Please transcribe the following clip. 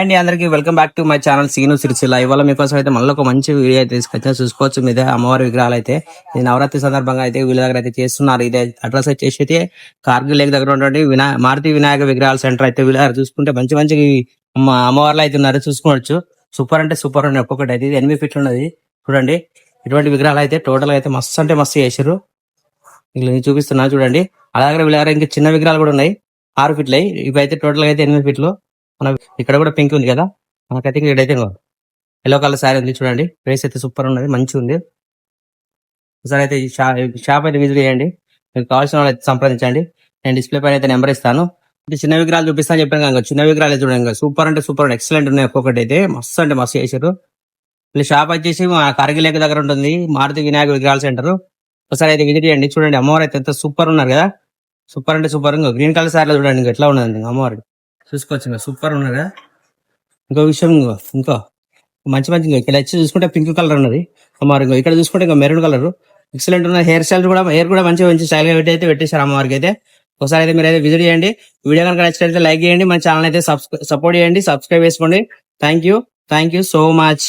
అండి అందరికి welcome back to my channel Seenu Sircilla. ఇవాళ మీకోసం అయితే మళ్ళీ ఒక మంచి వీడియో అయితే తీసుకొచ్చా. చూసుకోవచ్చు మీద అమ్మవారి విగ్రహాలు అయితే ఈ నవరాత్రి సందర్భంగా అయితే వీళ్ళ దగ్గర అయితే చేస్తున్నారు. ఇదే అడ్రస్ వచ్చేసి అయితే కార్గిల్ లేక్ దగ్గర ఉన్నటువంటి మారుతి వినాయక విగ్రహాల సెంటర్ అయితే వీళ్ళ దగ్గర చూసుకుంటే మంచి మంచి అమ్మవార్లు అయితే ఉన్నారు. చూసుకోవచ్చు సూపర్ అంటే సూపర్ ఉన్నాయి. ఒక్కొక్కటి అయితే ఇది 8 ఫీట్లు ఉన్నది చూడండి. ఇటువంటి విగ్రహాలు అయితే టోటల్ అయితే మస్తు అంటే మస్తు చేసారు. ఇలా నేను చూపిస్తున్నా చూడండి. అలాగే వీళ్ళ దగ్గర ఇంకా చిన్న విగ్రహాలు కూడా ఉన్నాయి 6 ఫీట్లు. ఇవి అయితే టోటల్ అయితే 8 ఫీట్లు. మన ఇక్కడ కూడా పింక్ ఉంది కదా, మనకైతే ఇక్కడైతే ఎల్లో కలర్ శారీ ఉంది చూడండి. ప్రైస్ అయితే సూపర్ ఉన్నది, మంచిగా ఉంది. ఒకసారి అయితే ఈ షాప్ అయితే విజిట్ చేయండి. మీకు కావాల్సిన వాళ్ళు అయితే సంప్రదించండి. నేను డిస్ప్లే పైన అయితే నెంబర్ ఇస్తాను. అంటే చిన్న విగ్రహాలు చూపిస్తాను చెప్పాను కదా, చిన్న విగ్రహాలు చూడండి సూపర్ అంటే సూపర్ ఎక్సలెంట్ ఉన్నాయి. ఒక్కొక్కటి అయితే మస్తు అంటే మస్తు చేశారు. వీళ్ళ షాప్ వచ్చేసి మా కార్గిల్ లేక్ దగ్గర ఉంటుంది, మారుతి వినాయక విగ్రహాల సెంటర్. ఒకసారి అయితే విజిట్ చేయండి. చూడండి అమ్మవారు అయితే ఎంత సూపర్ ఉన్నారు కదా, సూపర్ అంటే సూపర్. ఇంకా గ్రీన్ కలర్ శారీలో చూడండి ఇంకా ఎట్లా ఉన్నది అమ్మవారు, చూసుకోవచ్చు ఇంకా సూపర్ ఉన్నారు కదా. ఇంకో విషయం ఇంకో మంచి మంచి ఇక్కడ వచ్చి చూసుకుంటే పింక్ కలర్ ఉన్నది అమ్మవారు. ఇక్కడ చూసుకుంటే ఇంకా మెరూన్ కలర్ ఎక్సలెంట్ ఉన్న హెయిర్ స్టైల్ కూడా, హెయిర్ కూడా మంచిగా మంచి స్టైల్ గా అయితే పెట్టేశారు అమ్మవారికి అయితే. ఒకసారి అయితే మీరు అయితే విజిట్ చేయండి. వీడియో కనుక నచ్చినట్లయితే లైక్ చేయండి, మన ఛానల్ అయితే సపోర్ట్ చేయండి, సబ్స్క్రైబ్ చేసుకోండి. Thank you so much.